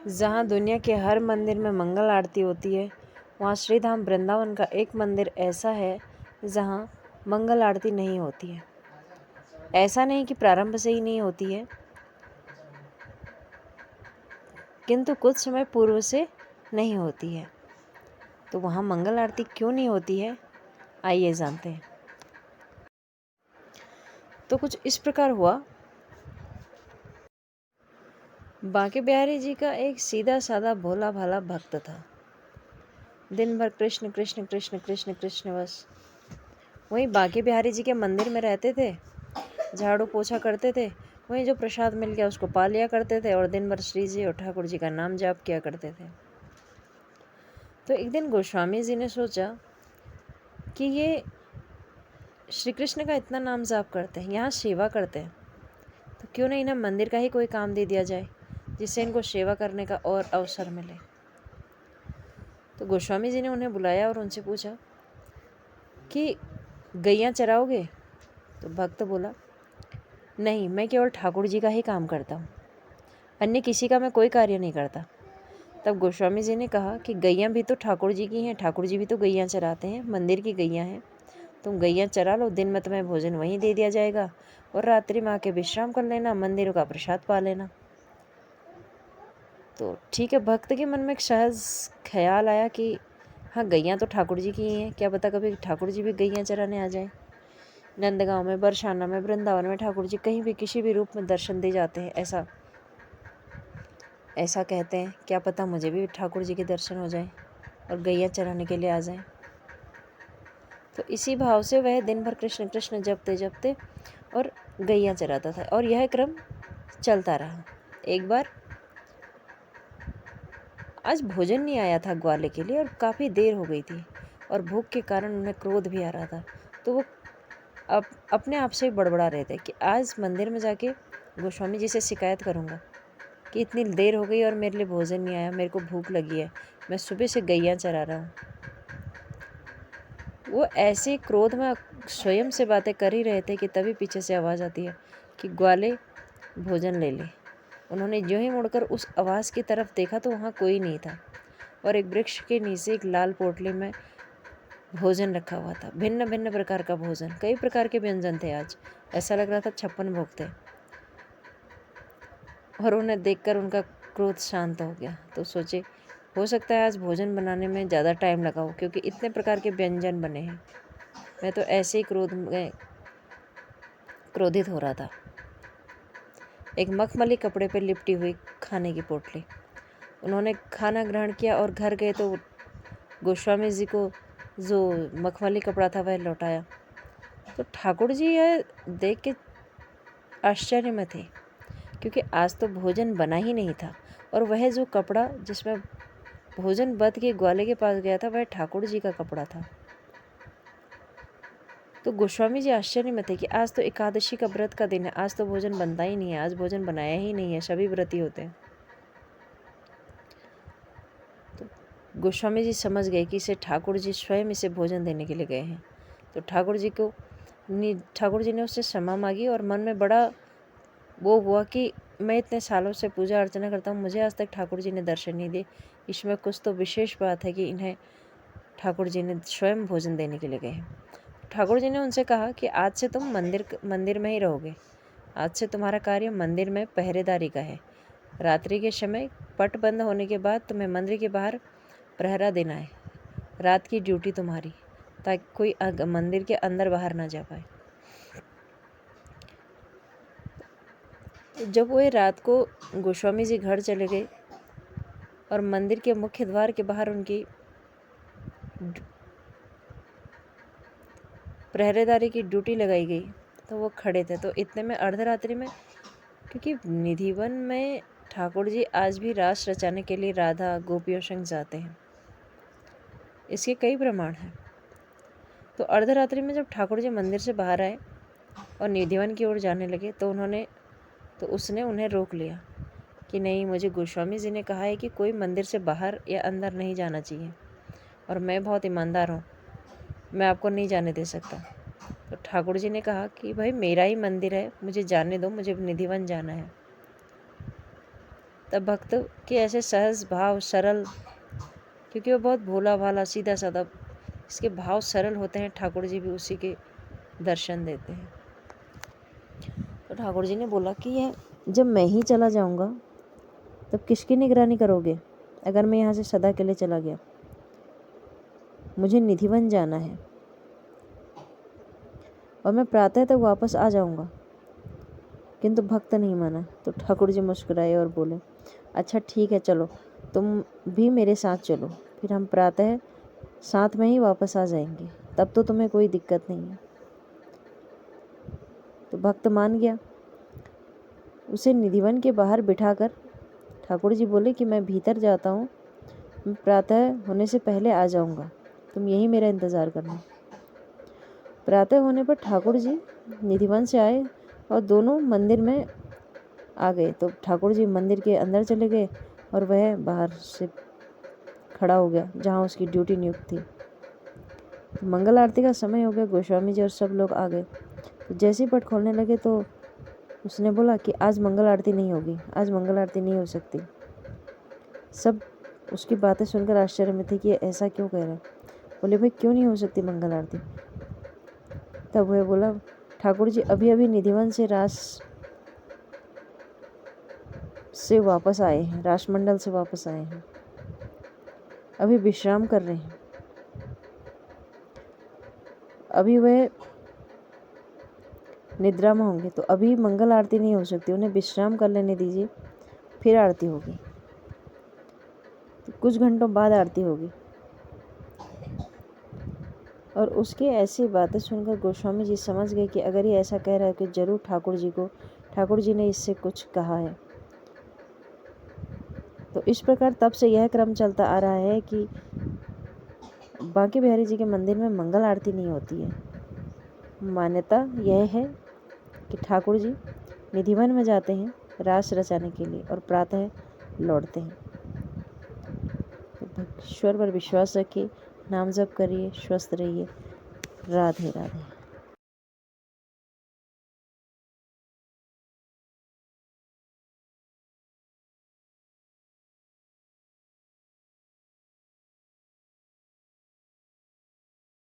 जहाँ दुनिया के हर मंदिर में मंगल आरती होती है, वहाँ श्री धाम वृंदावन का एक मंदिर ऐसा है जहाँ मंगल आरती नहीं होती है। ऐसा नहीं कि प्रारंभ से ही नहीं होती है, किंतु कुछ समय पूर्व से नहीं होती है। तो वहाँ मंगल आरती क्यों नहीं होती है, आइए जानते हैं। तो कुछ इस प्रकार हुआ। बांके बिहारी जी का एक सीधा साधा भोला भाला भक्त था। दिन भर कृष्ण कृष्ण कृष्ण कृष्ण कृष्ण बस। वहीं बांके बिहारी जी के मंदिर में रहते थे, झाड़ू पोछा करते थे, वहीं जो प्रसाद मिल गया उसको पा लिया करते थे और दिन भर श्री जी और ठाकुर जी का नाम जाप किया करते थे। तो एक दिन गोस्वामी जी ने सोचा कि ये श्री कृष्ण का इतना नाम जाप करते हैं, यहाँ सेवा करते हैं, तो क्यों नहीं इन्हें मंदिर का ही कोई काम दे दिया जाए जिससे इनको सेवा करने का और अवसर मिले। तो गोस्वामी जी ने उन्हें बुलाया और उनसे पूछा कि गैया चराओगे? तो भक्त बोला, नहीं, मैं केवल ठाकुर जी का ही काम करता हूँ, अन्य किसी का मैं कोई कार्य नहीं करता। तब गोस्वामी जी ने कहा कि गैया भी तो ठाकुर जी की हैं, ठाकुर जी भी तो गैया चराते हैं, मंदिर की गैया हैं, तुम गैया चरा लो, दिन में तुम्हें भोजन वहीं दे दिया जाएगा और रात्रि में आके विश्राम कर लेना, मंदिरों का प्रसाद पा लेना। तो ठीक है, भक्त के मन में एक सहज ख्याल आया कि हाँ, गैया तो ठाकुर जी की ही हैं, क्या पता कभी ठाकुर जी भी गैया चराने आ जाए। नंदगांव में, बरसाना में, वृंदावन में ठाकुर जी कहीं भी किसी भी रूप में दर्शन दे जाते हैं, ऐसा कहते हैं। क्या पता मुझे भी ठाकुर जी के दर्शन हो जाए और गैया चराने के लिए आ जाए। तो इसी भाव से वह दिन भर कृष्ण कृष्ण जपते जपते और गैया चराता था और यह क्रम चलता रहा। एक बार आज भोजन नहीं आया था ग्वाले के लिए और काफ़ी देर हो गई थी और भूख के कारण उन्हें क्रोध भी आ रहा था। तो वो अपने आप से बड़बड़ा रहे थे कि आज मंदिर में जाके गोस्वामी जी से शिकायत करूँगा कि इतनी देर हो गई और मेरे लिए भोजन नहीं आया, मेरे को भूख लगी है, मैं सुबह से गैया चरा रहा हूँ। वो ऐसे क्रोध में स्वयं से बातें कर ही रहे थे कि तभी पीछे से आवाज़ आती है कि ग्वाले भोजन ले ले। उन्होंने ज्यों ही मुड़कर उस आवाज़ की तरफ देखा तो वहाँ कोई नहीं था और एक वृक्ष के नीचे एक लाल पोटली में भोजन रखा हुआ था। भिन्न भिन्न प्रकार का भोजन, कई प्रकार के व्यंजन थे। आज ऐसा लग रहा था 56 भोग थे और उन्हें देखकर उनका क्रोध शांत हो गया। तो सोचे, हो सकता है आज भोजन बनाने में ज़्यादा टाइम लगा हो क्योंकि इतने प्रकार के व्यंजन बने हैं। मैं तो ऐसे ही क्रोधित हो रहा था। एक मखमली कपड़े पर लिपटी हुई खाने की पोटली। उन्होंने खाना ग्रहण किया और घर गए तो गोस्वामी जी को जो मखमली कपड़ा था वह लौटाया। तो ठाकुर जी यह देख के आश्चर्य में थे क्योंकि आज तो भोजन बना ही नहीं था और वह जो कपड़ा जिसमें भोजन बच के ग्वाले के पास गया था वह ठाकुर जी का कपड़ा था। तो गोस्वामी जी आश्चर्य में थे कि आज तो एकादशी का व्रत का दिन है, आज तो भोजन बनता ही नहीं है, आज भोजन बनाया ही नहीं है, सभी व्रती होते हैं। तो गोस्वामी जी समझ गए कि इसे ठाकुर जी स्वयं इसे भोजन देने के लिए गए हैं। तो ठाकुर जी ने उससे क्षमा मांगी और मन में बड़ा वो हुआ कि मैं इतने सालों से पूजा अर्चना करता हूँ, मुझे आज तक ठाकुर जी ने दर्शन नहीं दिए, इसमें कुछ तो विशेष बात है कि इन्हें ठाकुर जी ने स्वयं भोजन देने के लिए गए हैं। ठाकुर जी ने उनसे कहा कि आज से तुम मंदिर में ही रहोगे, आज से तुम्हारा कार्य मंदिर में पहरेदारी का है। रात्रि के समय पट बंद होने के बाद तुम्हें मंदिर के बाहर प्रहरा देना है, रात की ड्यूटी तुम्हारी, ताकि कोई मंदिर के अंदर बाहर ना जा पाए। जब वो रात को गोस्वामी जी घर चले गए और मंदिर के मुख्य द्वार के बाहर उनकी पहरेदारी की ड्यूटी लगाई गई तो वो खड़े थे। तो इतने में अर्धरात्रि में, क्योंकि निधिवन में ठाकुर जी आज भी रास रचाने के लिए राधा गोपियों संग जाते हैं, इसके कई प्रमाण हैं। तो अर्धरात्रि में जब ठाकुर जी मंदिर से बाहर आए और निधिवन की ओर जाने लगे तो उसने उन्हें रोक लिया कि नहीं, मुझे गोस्वामी जी ने कहा है कि कोई मंदिर से बाहर या अंदर नहीं जाना चाहिए और मैं बहुत ईमानदार हूँ, मैं आपको नहीं जाने दे सकता। तो ठाकुर जी ने कहा कि भाई मेरा ही मंदिर है, मुझे जाने दो, मुझे निधिवन जाना है। तब भक्त के ऐसे सहज भाव सरल, क्योंकि वो बहुत भोला भाला सीधा साधा, इसके भाव सरल होते हैं, ठाकुर जी भी उसी के दर्शन देते हैं। तो ठाकुर जी ने बोला कि यह जब मैं ही चला जाऊंगा तब किसकी निगरानी करोगे? अगर मैं यहाँ से सदा के लिए चला गया, मुझे निधिवन जाना है और मैं प्रातः तक वापस आ जाऊंगा। किंतु भक्त नहीं माना। तो ठाकुर जी मुस्कुराए और बोले, अच्छा ठीक है, चलो तुम भी मेरे साथ चलो, फिर हम प्रातः साथ में ही वापस आ जाएंगे, तब तो तुम्हें कोई दिक्कत नहीं है। तो भक्त मान गया। उसे निधिवन के बाहर बिठाकर ठाकुर जी बोले कि मैं भीतर जाता हूँ, मैं प्रातः होने से पहले आ जाऊँगा, तुम यही मेरा इंतज़ार करना। प्रातः होने पर ठाकुर जी निधिवन से आए और दोनों मंदिर में आ गए। तो ठाकुर जी मंदिर के अंदर चले गए और वह बाहर से खड़ा हो गया जहाँ उसकी ड्यूटी नियुक्त थी। तो मंगल आरती का समय हो गया, गोस्वामी जी और सब लोग आ गए। तो जैसे ही पट खोलने लगे तो उसने बोला कि आज मंगल आरती नहीं होगी, आज मंगल आरती नहीं हो सकती। सब उसकी बातें सुनकर आश्चर्य में थे कि ऐसा क्यों कह रहा है। बोले, भाई क्यों नहीं हो सकती मंगल आरती? तब वह बोला, ठाकुर जी अभी अभी निधिवन से वापस आए हैं, राष्ट्रमंडल से वापस आए हैं, अभी विश्राम कर रहे हैं, अभी वह निद्रा में होंगे, तो अभी मंगल आरती नहीं हो सकती, उन्हें विश्राम कर लेने दीजिए, फिर आरती होगी। तो कुछ घंटों बाद आरती होगी। और उसके ऐसी बातें सुनकर गोस्वामी जी समझ गए कि अगर ये ऐसा कह रहा है कि जरूर ठाकुर जी ने इससे कुछ कहा है। तो इस प्रकार तब से यह क्रम चलता आ रहा है कि बांके बिहारी जी के मंदिर में मंगल आरती नहीं होती है। मान्यता यह है कि ठाकुर जी निधिवन में जाते हैं रास रचाने के लिए और प्रातः लौटते हैं। तो ईश्वर पर विश्वास रखिए, नाम जप करिए, स्वस्थ रहिए। राधे राधे।